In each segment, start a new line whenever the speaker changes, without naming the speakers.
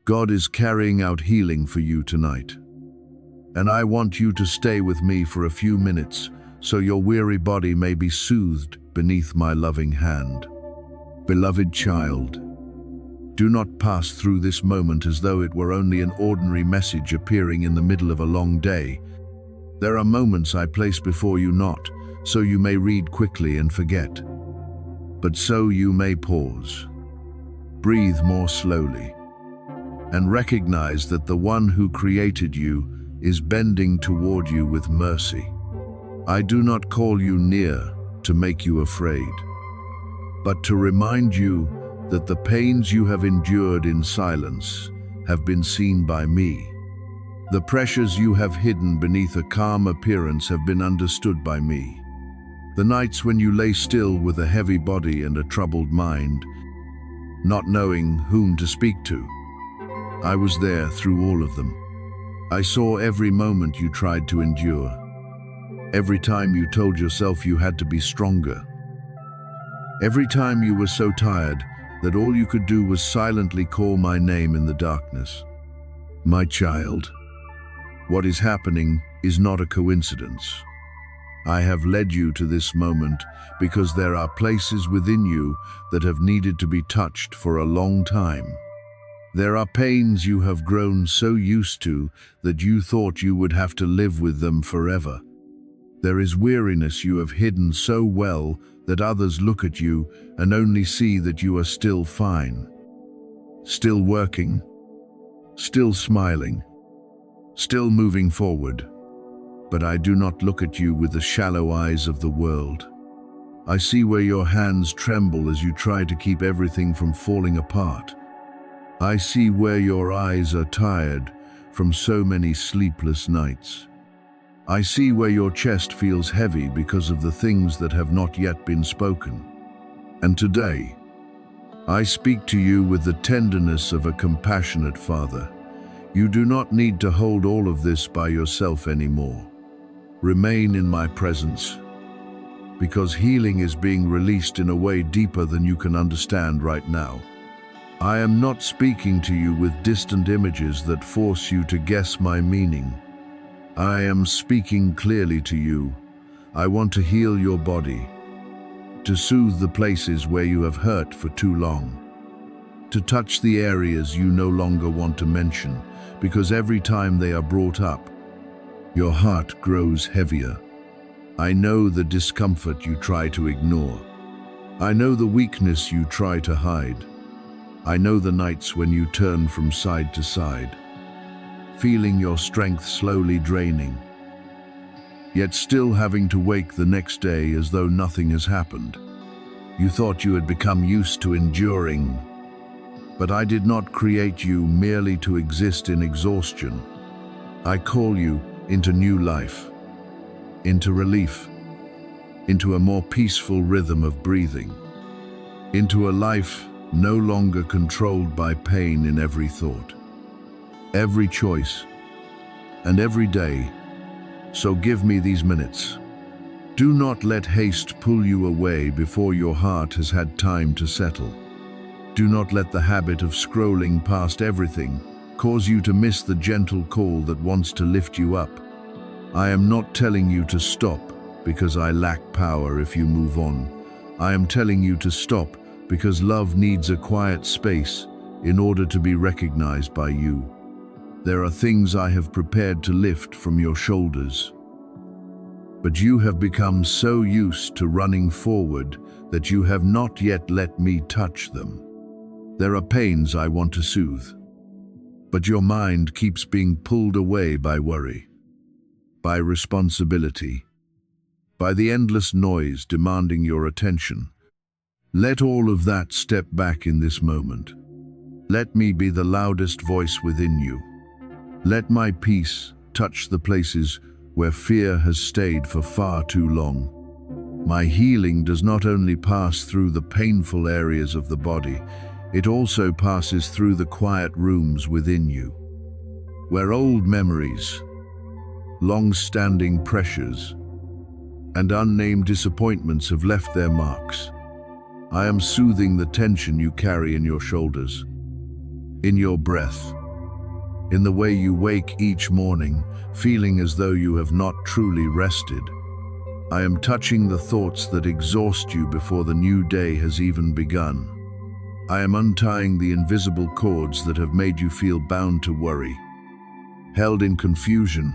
God is carrying out healing for you tonight. And I want you to stay with me for a few minutes so your weary body may be soothed beneath my loving hand. Beloved child, do not pass through this moment as though it were only an ordinary message appearing in the middle of a long day. There are moments I place before you not so you may read quickly and forget, but so you may pause, breathe more slowly, and recognize that the one who created you is bending toward you with mercy. I do not call you near to make you afraid, but to remind you that the pains you have endured in silence have been seen by me. The pressures you have hidden beneath a calm appearance have been understood by me. The nights when you lay still with a heavy body and a troubled mind, not knowing whom to speak to, I was there through all of them. I saw every moment you tried to endure, every time you told yourself you had to be stronger, every time you were so tired that all you could do was silently call my name in the darkness. My child, what is happening is not a coincidence. I have led you to this moment because there are places within you that have needed to be touched for a long time. There are pains you have grown so used to that you thought you would have to live with them forever. There is weariness you have hidden so well that others look at you and only see that you are still fine, still working, still smiling, still moving forward. But I do not look at you with the shallow eyes of the world. I see where your hands tremble as you try to keep everything from falling apart. I see where your eyes are tired from so many sleepless nights. I see where your chest feels heavy because of the things that have not yet been spoken. And today, I speak to you with the tenderness of a compassionate father. You do not need to hold all of this by yourself anymore. Remain in my presence, because healing is being released in a way deeper than you can understand right now. I am not speaking to you with distant images that force you to guess my meaning. I am speaking clearly to you. I want to heal your body, to soothe the places where you have hurt for too long, to touch the areas you no longer want to mention, because every time they are brought up, your heart grows heavier. I know the discomfort you try to ignore. I know the weakness you try to hide. I know the nights when you turn from side to side, feeling your strength slowly draining, yet still having to wake the next day as though nothing has happened. You thought you had become used to enduring, but I did not create you merely to exist in exhaustion. I call you into new life, into relief, into a more peaceful rhythm of breathing, into a life no longer controlled by pain in every thought, every choice, and every day. So give me these minutes. Do not let haste pull you away before your heart has had time to settle. Do not let the habit of scrolling past everything cause you to miss the gentle call that wants to lift you up. I am not telling you to stop because I lack power if you move on. I am telling you to stop because love needs a quiet space in order to be recognized by you. There are things I have prepared to lift from your shoulders, but you have become so used to running forward that you have not yet let me touch them. There are pains I want to soothe, but your mind keeps being pulled away by worry, by responsibility, by the endless noise demanding your attention. Let all of that step back in this moment. Let me be the loudest voice within you. Let my peace touch the places where fear has stayed for far too long. My healing does not only pass through the painful areas of the body, it also passes through the quiet rooms within you, where old memories, long-standing pressures, and unnamed disappointments have left their marks. I am soothing the tension you carry in your shoulders, in your breath, in the way you wake each morning, feeling as though you have not truly rested. I am touching the thoughts that exhaust you before the new day has even begun. I am untying the invisible cords that have made you feel bound to worry, held in confusion,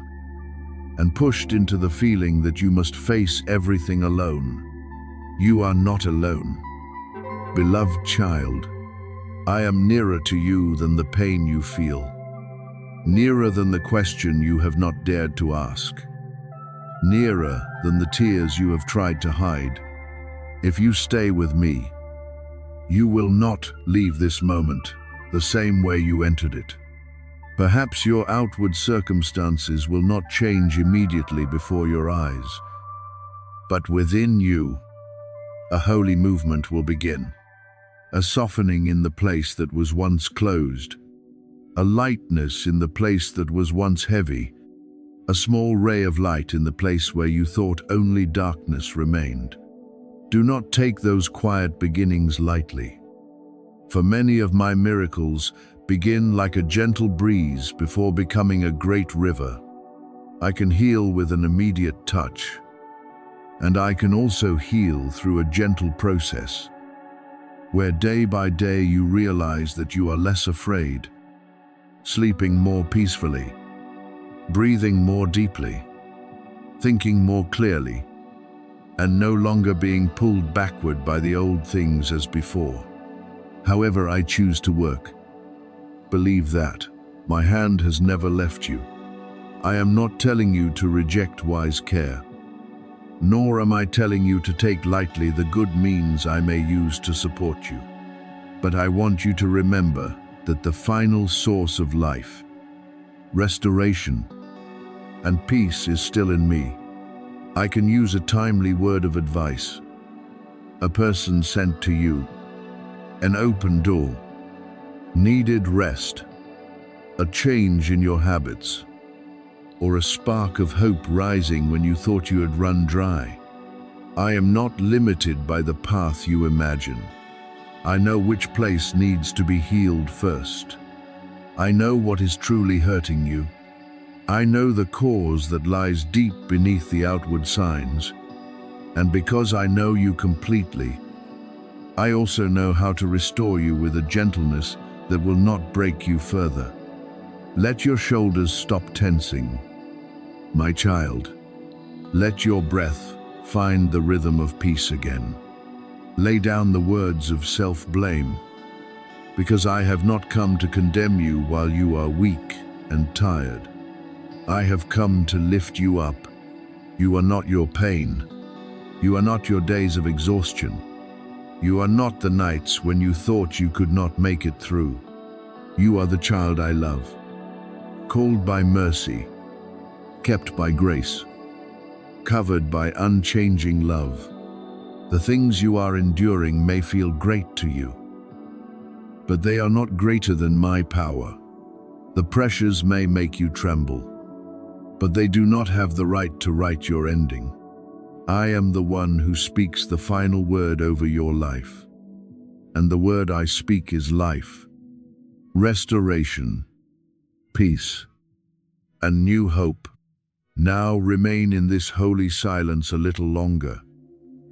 and pushed into the feeling that you must face everything alone. You are not alone. Beloved child, I am nearer to you than the pain you feel, nearer than the question you have not dared to ask, nearer than the tears you have tried to hide. If you stay with me, you will not leave this moment the same way you entered it. Perhaps your outward circumstances will not change immediately before your eyes, but within you, a holy movement will begin. A softening in the place that was once closed, a lightness in the place that was once heavy, a small ray of light in the place where you thought only darkness remained. Do not take those quiet beginnings lightly. For many of my miracles begin like a gentle breeze before becoming a great river. I can heal with an immediate touch, and I can also heal through a gentle process, where day by day you realize that you are less afraid, sleeping more peacefully, breathing more deeply, thinking more clearly, and no longer being pulled backward by the old things as before. However I choose to work, believe that my hand has never left you. I am not telling you to reject wise care, nor am I telling you to take lightly the good means I may use to support you. But I want you to remember that the final source of life, restoration, and peace is still in me. I can use a timely word of advice, a person sent to you, an open door, needed rest, a change in your habits, or a spark of hope rising when you thought you had run dry. I am not limited by the path you imagine. I know which place needs to be healed first. I know what is truly hurting you. I know the cause that lies deep beneath the outward signs. And because I know you completely, I also know how to restore you with a gentleness that will not break you further. Let your shoulders stop tensing. My child, let your breath find the rhythm of peace again. Lay down the words of self-blame, because I have not come to condemn you while you are weak and tired. I have come to lift you up. You are not your pain. You are not your days of exhaustion. You are not the nights when you thought you could not make it through. You are the child I love, called by mercy, kept by grace, covered by unchanging love. The things you are enduring may feel great to you, but they are not greater than my power. The pressures may make you tremble, but they do not have the right to write your ending. I am the one who speaks the final word over your life, and the word I speak is life, restoration, peace, and new hope. Now remain in this holy silence a little longer.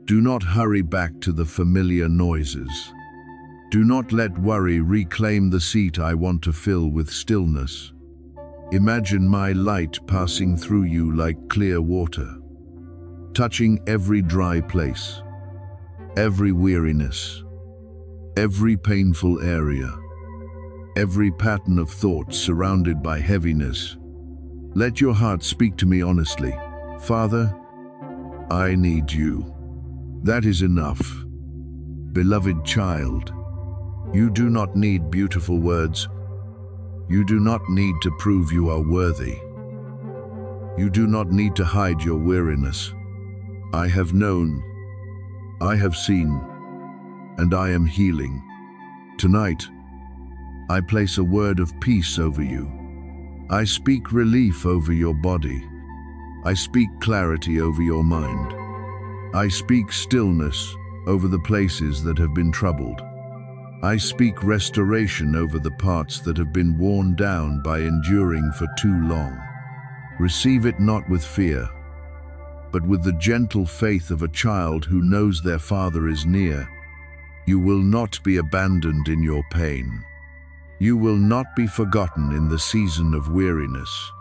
Do not hurry back to the familiar noises. Do not let worry reclaim the seat I want to fill with stillness. Imagine my light passing through you like clear water, touching every dry place, every weariness, every painful area, every pattern of thought surrounded by heaviness. Let your heart speak to me honestly. Father, I need you. That is enough. Beloved child, you do not need beautiful words. You do not need to prove you are worthy. You do not need to hide your weariness. I have known, I have seen, and I am healing. Tonight, I place a word of peace over you. I speak relief over your body. I speak clarity over your mind. I speak stillness over the places that have been troubled. I speak restoration over the parts that have been worn down by enduring for too long. Receive it not with fear, but with the gentle faith of a child who knows their father is near. You will not be abandoned in your pain. You will not be forgotten in the season of weariness.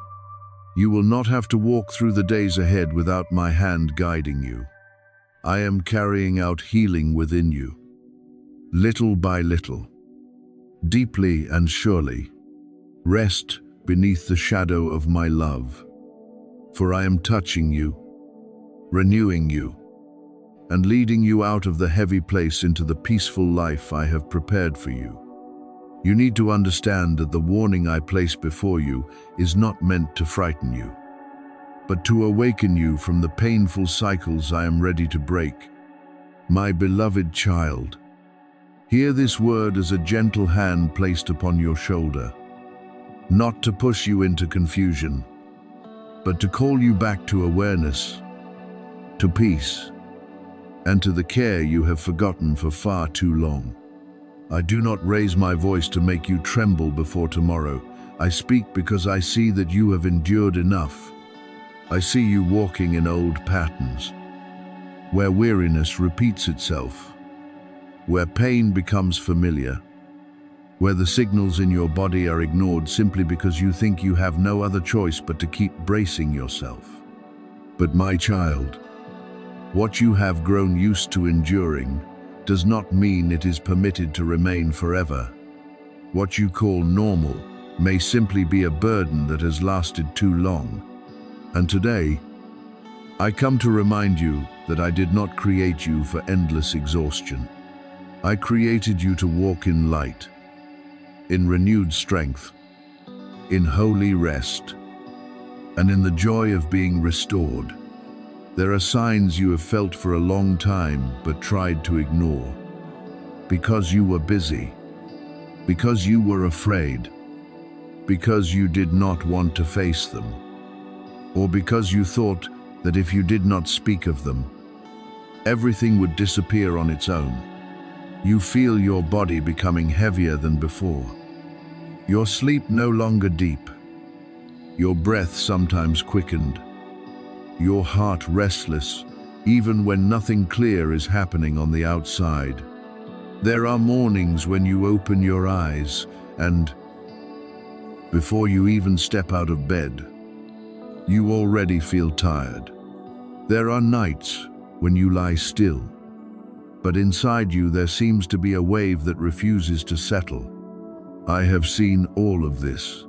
You will not have to walk through the days ahead without my hand guiding you. I am carrying out healing within you, little by little, deeply and surely. Rest beneath the shadow of my love, for I am touching you, renewing you, and leading you out of the heavy place into the peaceful life I have prepared for you. You need to understand that the warning I place before you is not meant to frighten you, but to awaken you from the painful cycles I am ready to break. My beloved child, hear this word as a gentle hand placed upon your shoulder, not to push you into confusion, but to call you back to awareness, to peace, and to the care you have forgotten for far too long. I do not raise my voice to make you tremble before tomorrow. I speak because I see that you have endured enough. I see you walking in old patterns, where weariness repeats itself, where pain becomes familiar, where the signals in your body are ignored simply because you think you have no other choice but to keep bracing yourself. But my child, what you have grown used to enduring does not mean it is permitted to remain forever. What you call normal may simply be a burden that has lasted too long. And today, I come to remind you that I did not create you for endless exhaustion. I created you to walk in light, in renewed strength, in holy rest, and in the joy of being restored. There are signs you have felt for a long time but tried to ignore. Because you were busy, because you were afraid, because you did not want to face them, or because you thought that if you did not speak of them, everything would disappear on its own. You feel your body becoming heavier than before. Your sleep no longer deep. Your breath sometimes quickened. Your heart restless, even when nothing clear is happening on the outside. There are mornings when you open your eyes and, before you even step out of bed, you already feel tired. There are nights when you lie still, but inside you there seems to be a wave that refuses to settle. I have seen all of this.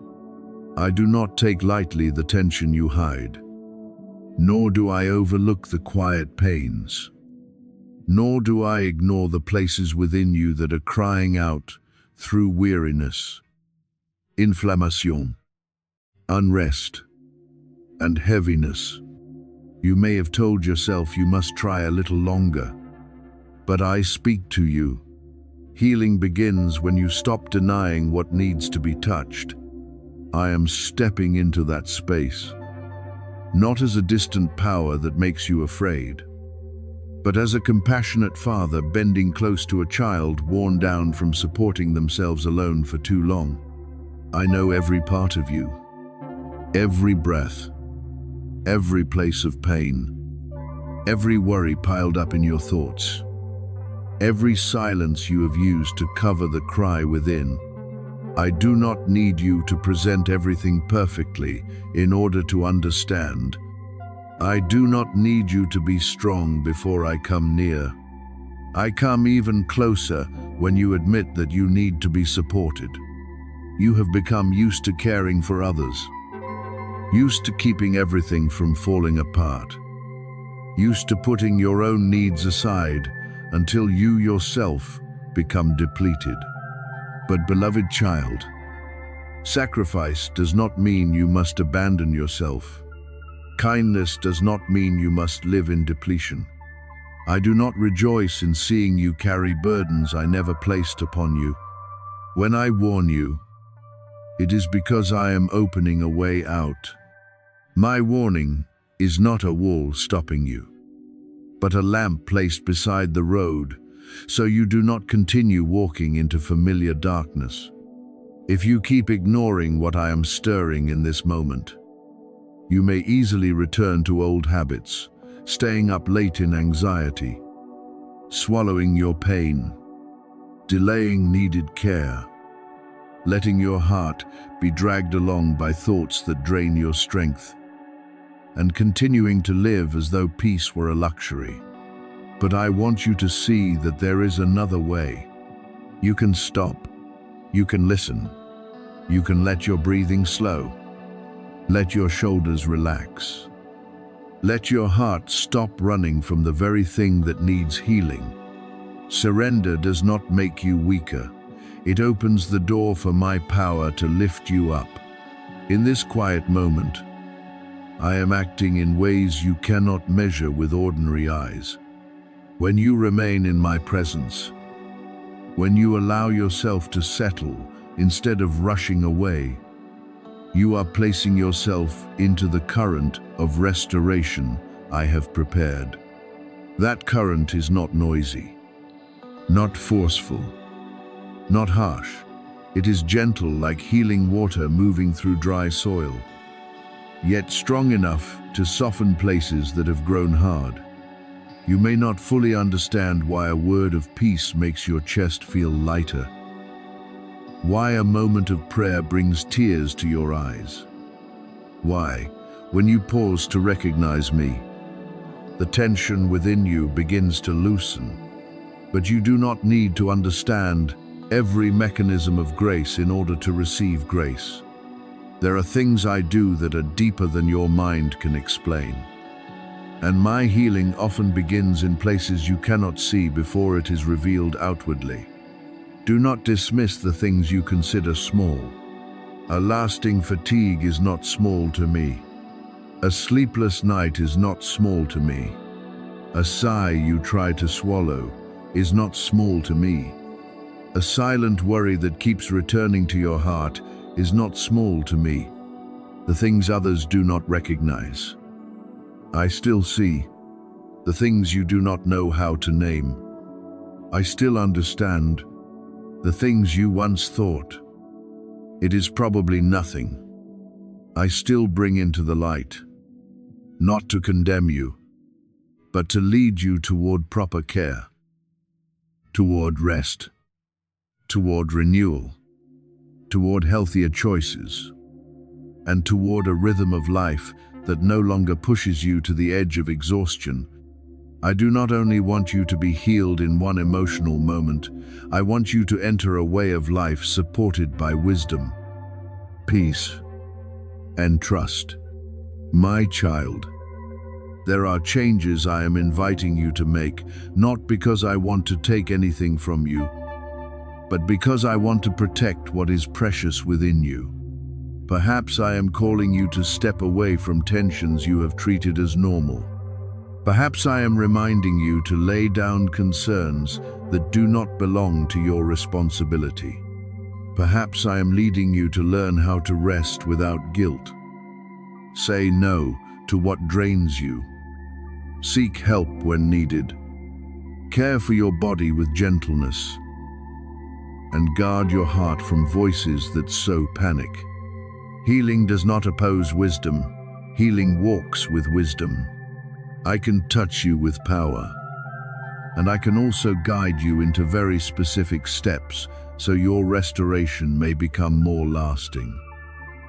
I do not take lightly the tension you hide. Nor do I overlook the quiet pains. Nor do I ignore the places within you that are crying out through weariness, inflammation, unrest, and heaviness. You may have told yourself you must try a little longer, but I speak to you. Healing begins when you stop denying what needs to be touched. I am stepping into that space, not as a distant power that makes you afraid, but as a compassionate father bending close to a child worn down from supporting themselves alone for too long. I know every part of you, every breath, every place of pain, every worry piled up in your thoughts, every silence you have used to cover the cry within. I do not need you to present everything perfectly in order to understand. I do not need you to be strong before I come near. I come even closer when you admit that you need to be supported. You have become used to caring for others, used to keeping everything from falling apart, used to putting your own needs aside until you yourself become depleted. But beloved child, sacrifice does not mean you must abandon yourself. Kindness does not mean you must live in depletion. I do not rejoice in seeing you carry burdens I never placed upon you. When I warn you, it is because I am opening a way out. My warning is not a wall stopping you, but a lamp placed beside the road so you do not continue walking into familiar darkness. If you keep ignoring what I am stirring in this moment, you may easily return to old habits, staying up late in anxiety, swallowing your pain, delaying needed care, letting your heart be dragged along by thoughts that drain your strength, and continuing to live as though peace were a luxury. But I want you to see that there is another way. You can stop. You can listen. You can let your breathing slow. Let your shoulders relax. Let your heart stop running from the very thing that needs healing. Surrender does not make you weaker. It opens the door for my power to lift you up. In this quiet moment, I am acting in ways you cannot measure with ordinary eyes. When you remain in my presence, when you allow yourself to settle instead of rushing away, you are placing yourself into the current of restoration I have prepared. That current is not noisy, not forceful, not harsh. It is gentle like healing water moving through dry soil, yet strong enough to soften places that have grown hard. You may not fully understand why a word of peace makes your chest feel lighter, why a moment of prayer brings tears to your eyes, why, when you pause to recognize me, the tension within you begins to loosen. But you do not need to understand every mechanism of grace in order to receive grace. There are things I do that are deeper than your mind can explain. And my healing often begins in places you cannot see before it is revealed outwardly. Do not dismiss the things you consider small. A lasting fatigue is not small to me. A sleepless night is not small to me. A sigh you try to swallow is not small to me. A silent worry that keeps returning to your heart is not small to me. The things others do not recognize, I still see. The things you do not know how to name, I still understand. The things you once thought, it is probably nothing, I still bring into the light, not to condemn you, but to lead you toward proper care, toward rest, toward renewal, toward healthier choices, and toward a rhythm of life that no longer pushes you to the edge of exhaustion. I do not only want you to be healed in one emotional moment, I want you to enter a way of life supported by wisdom, peace, and trust. My child, there are changes I am inviting you to make, not because I want to take anything from you, but because I want to protect what is precious within you. Perhaps I am calling you to step away from tensions you have treated as normal. Perhaps I am reminding you to lay down concerns that do not belong to your responsibility. Perhaps I am leading you to learn how to rest without guilt. Say no to what drains you. Seek help when needed. Care for your body with gentleness. And guard your heart from voices that sow panic. Healing does not oppose wisdom. Healing walks with wisdom. I can touch you with power, and I can also guide you into very specific steps so your restoration may become more lasting.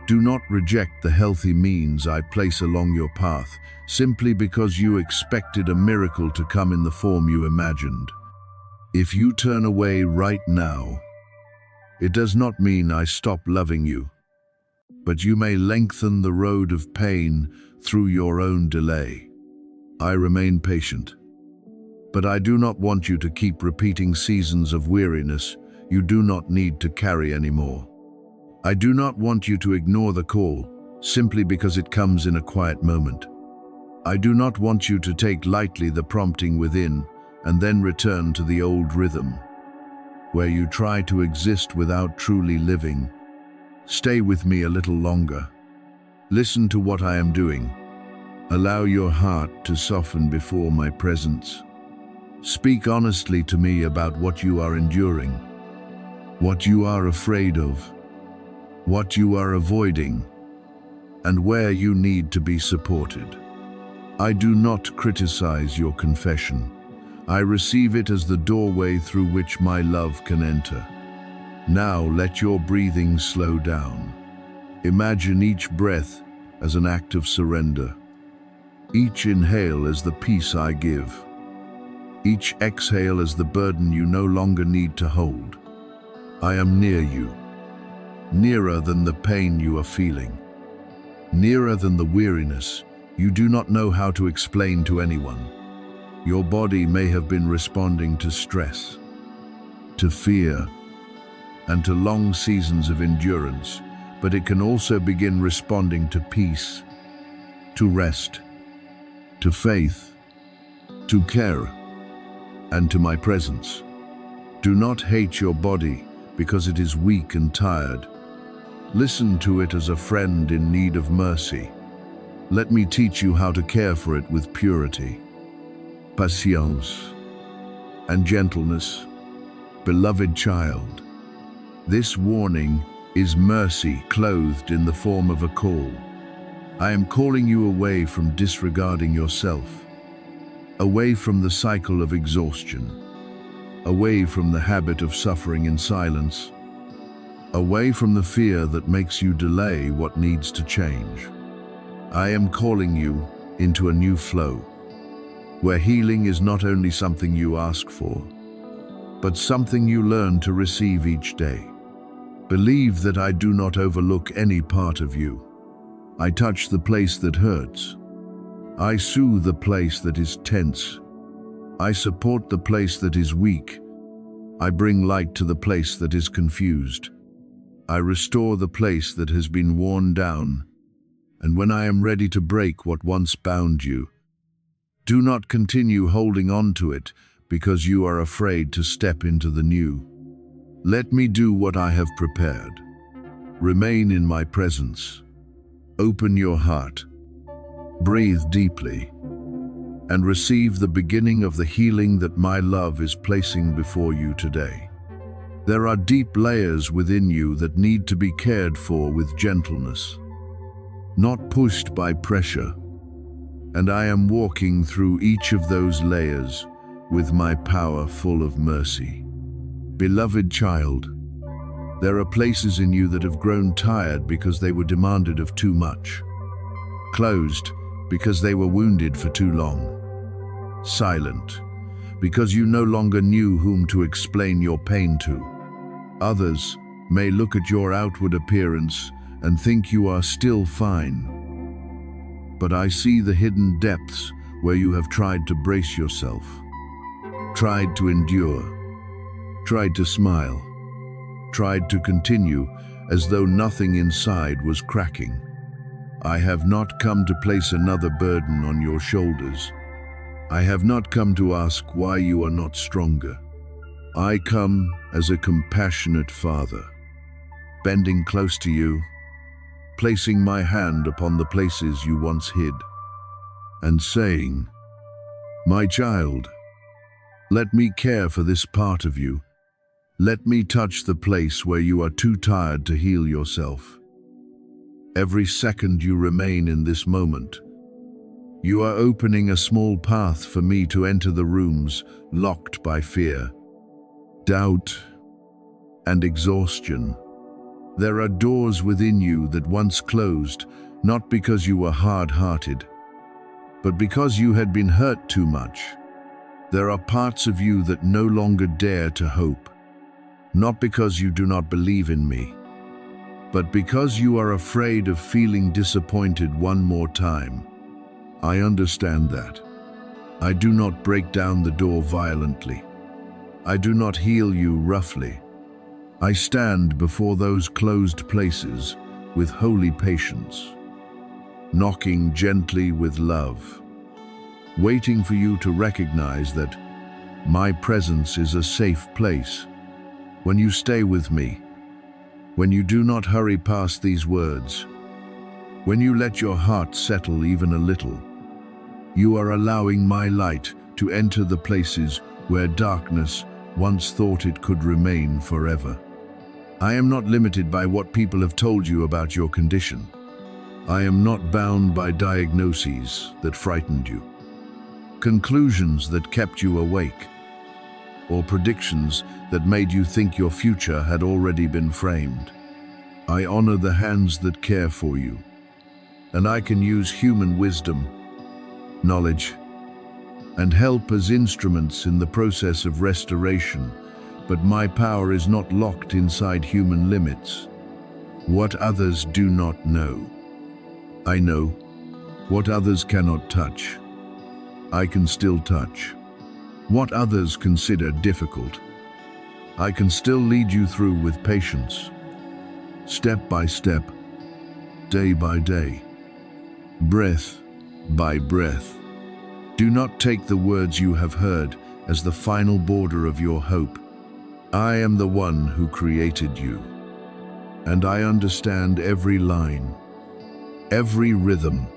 Do not reject the healthy means I place along your path simply because you expected a miracle to come in the form you imagined. If you turn away right now, it does not mean I stop loving you, but you may lengthen the road of pain through your own delay. I remain patient, but I do not want you to keep repeating seasons of weariness you do not need to carry anymore. I do not want you to ignore the call simply because it comes in a quiet moment. I do not want you to take lightly the prompting within and then return to the old rhythm, where you try to exist without truly living. Stay with me a little longer. Listen to what I am doing. Allow your heart to soften before my presence. Speak honestly to me about what you are enduring, what you are afraid of, what you are avoiding, and where you need to be supported. I do not criticize your confession. I receive it as the doorway through which my love can enter. Now let your breathing slow down. Imagine each breath as an act of surrender. Each inhale as the peace I give. Each exhale as the burden you no longer need to hold. I am near you, nearer than the pain you are feeling, nearer than the weariness you do not know how to explain to anyone. Your body may have been responding to stress, to fear, and to long seasons of endurance, but it can also begin responding to peace, to rest, to faith, to care, and to my presence. Do not hate your body because it is weak and tired. Listen to it as a friend in need of mercy. Let me teach you how to care for it with purity, patience, and gentleness. Beloved child, this warning is mercy clothed in the form of a call. I am calling you away from disregarding yourself, away from the cycle of exhaustion, away from the habit of suffering in silence, away from the fear that makes you delay what needs to change. I am calling you into a new flow, where healing is not only something you ask for, but something you learn to receive each day. Believe that I do not overlook any part of you. I touch the place that hurts. I soothe the place that is tense. I support the place that is weak. I bring light to the place that is confused. I restore the place that has been worn down. And when I am ready to break what once bound you, do not continue holding on to it because you are afraid to step into the new. Let me do what I have prepared. Remain in my presence. Open your heart. Breathe deeply. And receive the beginning of the healing that my love is placing before you today. There are deep layers within you that need to be cared for with gentleness, not pushed by pressure. And I am walking through each of those layers with my power full of mercy. Beloved child, there are places in you that have grown tired because they were demanded of too much, closed because they were wounded for too long, silent because you no longer knew whom to explain your pain to. Others may look at your outward appearance and think you are still fine. But I see the hidden depths where you have tried to brace yourself, tried to endure, tried to smile, tried to continue as though nothing inside was cracking. I have not come to place another burden on your shoulders. I have not come to ask why you are not stronger. I come as a compassionate father, bending close to you, placing my hand upon the places you once hid, and saying, "My child, let me care for this part of you. Let me touch the place where you are too tired to heal yourself." Every second you remain in this moment, you are opening a small path for me to enter the rooms locked by fear, doubt, and exhaustion. There are doors within you that once closed, not because you were hard-hearted, but because you had been hurt too much. There are parts of you that no longer dare to hope, not because you do not believe in me, but because you are afraid of feeling disappointed one more time. I understand that. I do not break down the door violently. I do not heal you roughly. I stand before those closed places with holy patience, knocking gently with love, waiting for you to recognize that my presence is a safe place. When you stay with me, when you do not hurry past these words, when you let your heart settle even a little, you are allowing my light to enter the places where darkness once thought it could remain forever. I am not limited by what people have told you about your condition. I am not bound by diagnoses that frightened you, conclusions that kept you awake, or predictions that made you think your future had already been framed. I honor the hands that care for you, and I can use human wisdom, knowledge, and help as instruments in the process of restoration, but my power is not locked inside human limits. What others do not know, I know. What others cannot touch, I can still touch. What others consider difficult, I can still lead you through with patience, step by step, day by day, breath by breath. Do not take the words you have heard as the final border of your hope. I am the one who created you, and I understand every line, every rhythm,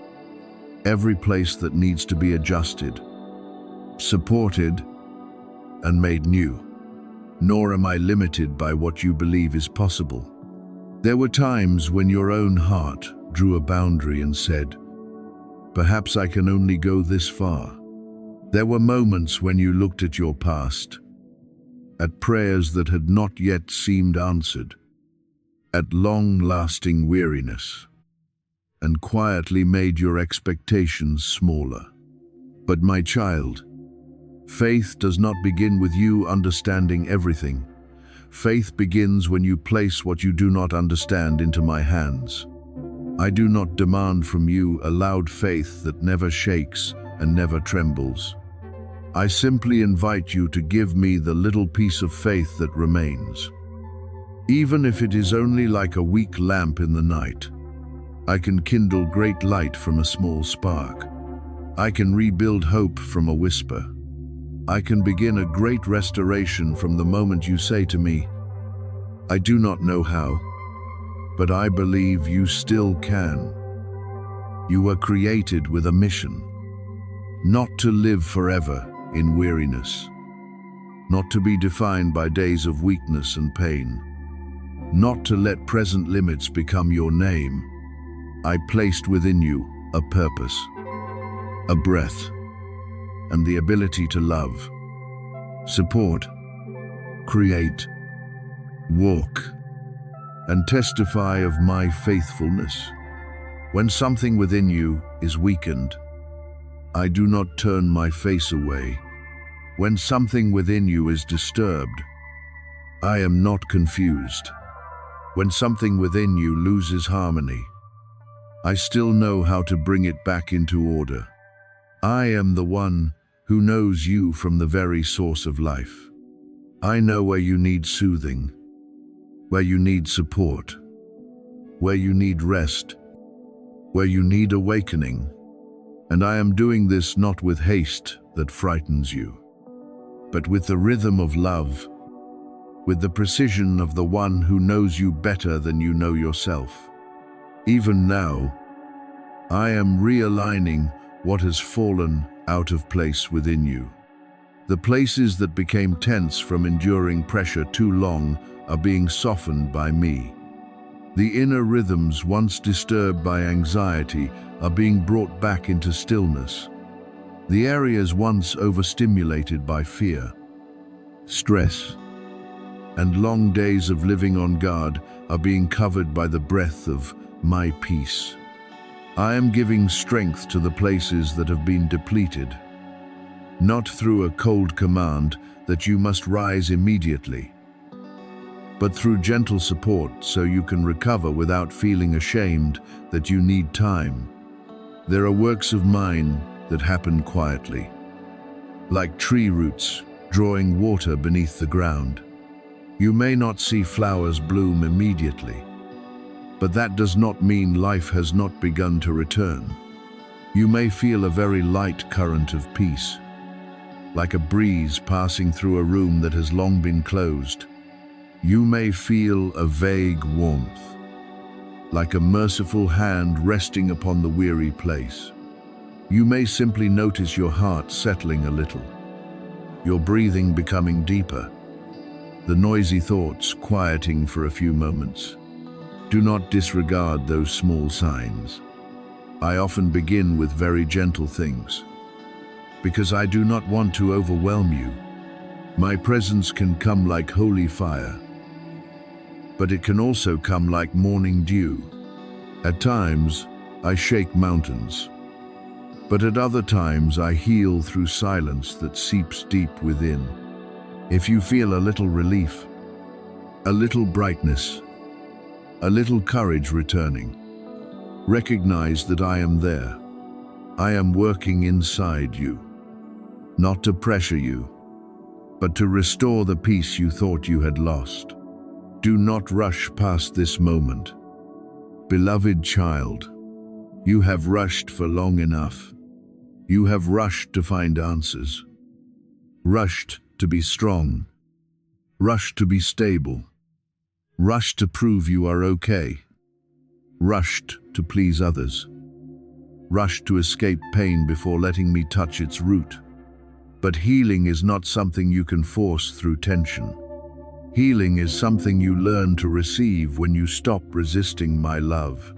every place that needs to be adjusted, supported, and made new. Nor am I limited by what you believe is possible. There were times when your own heart drew a boundary and said, "Perhaps I can only go this far." There were moments when you looked at your past, at prayers that had not yet seemed answered, at long-lasting weariness, and quietly made your expectations smaller. But my child, faith does not begin with you understanding everything. Faith begins when you place what you do not understand into my hands. I do not demand from you a loud faith that never shakes and never trembles. I simply invite you to give me the little piece of faith that remains. Even if it is only like a weak lamp in the night, I can kindle great light from a small spark. I can rebuild hope from a whisper. I can begin a great restoration from the moment you say to me, "I do not know how, but I believe you still can." You were created with a mission, not to live forever in weariness, not to be defined by days of weakness and pain, not to let present limits become your name. I placed within you a purpose, a breath, and the ability to love, support, create, walk, and testify of my faithfulness. When something within you is weakened, I do not turn my face away. When something within you is disturbed, I am not confused. When something within you loses harmony, I still know how to bring it back into order. I am the one who knows you from the very source of life. I know where you need soothing, where you need support, where you need rest, where you need awakening. And I am doing this not with haste that frightens you, but with the rhythm of love, with the precision of the one who knows you better than you know yourself. Even now, I am realigning what has fallen out of place within you. The places that became tense from enduring pressure too long are being softened by me. The inner rhythms once disturbed by anxiety are being brought back into stillness. The areas once overstimulated by fear, stress, and long days of living on guard are being covered by the breath of my peace. I am giving strength to the places that have been depleted, not through a cold command that you must rise immediately, but through gentle support so you can recover without feeling ashamed that you need time. There are works of mine that happen quietly, like tree roots drawing water beneath the ground. You may not see flowers bloom immediately, but that does not mean life has not begun to return. You may feel a very light current of peace, like a breeze passing through a room that has long been closed. You may feel a vague warmth, like a merciful hand resting upon the weary place. You may simply notice your heart settling a little, your breathing becoming deeper, the noisy thoughts quieting for a few moments. Do not disregard those small signs. I often begin with very gentle things, because I do not want to overwhelm you. My presence can come like holy fire, but it can also come like morning dew. At times, I shake mountains, but at other times I heal through silence that seeps deep within. If you feel a little relief, a little brightness, a little courage returning, recognize that I am there. I am working inside you, not to pressure you, but to restore the peace you thought you had lost. Do not rush past this moment. Beloved child, you have rushed for long enough. You have rushed to find answers, rushed to be strong, rushed to be stable, rushed to prove you are okay, rushed to please others, rushed to escape pain before letting me touch its root. But healing is not something you can force through tension. Healing is something you learn to receive when you stop resisting my love.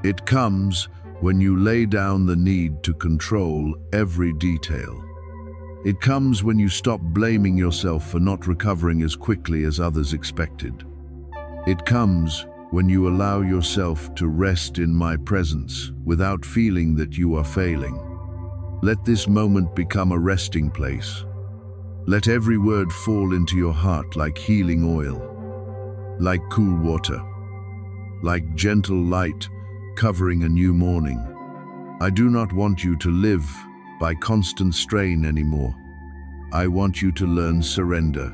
It comes when you lay down the need to control every detail. It comes when you stop blaming yourself for not recovering as quickly as others expected. It comes when you allow yourself to rest in my presence without feeling that you are failing. Let this moment become a resting place. Let every word fall into your heart like healing oil, like cool water, like gentle light covering a new morning. I do not want you to live by constant strain anymore. I want you to learn surrender.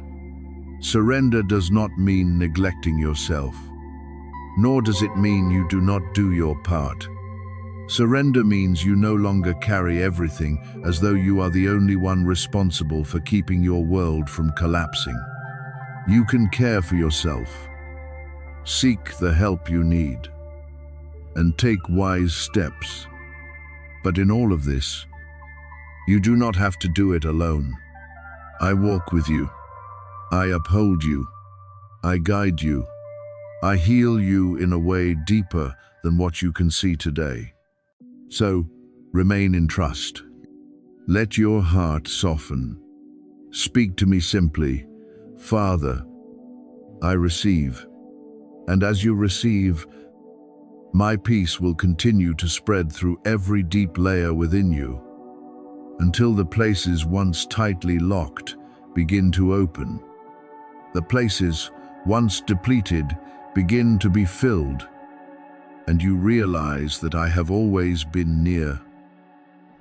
Surrender does not mean neglecting yourself, nor does it mean you do not do your part. Surrender means you no longer carry everything as though you are the only one responsible for keeping your world from collapsing. You can care for yourself, seek the help you need, and take wise steps. But in all of this, you do not have to do it alone. I walk with you. I uphold you. I guide you. I heal you in a way deeper than what you can see today. So, remain in trust. Let your heart soften. Speak to me simply, Father, I receive. And as you receive, my peace will continue to spread through every deep layer within you, until the places once tightly locked begin to open. The places once depleted begin to be filled, and you realize that I have always been near,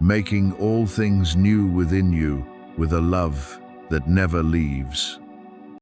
making all things new within you with a love that never leaves.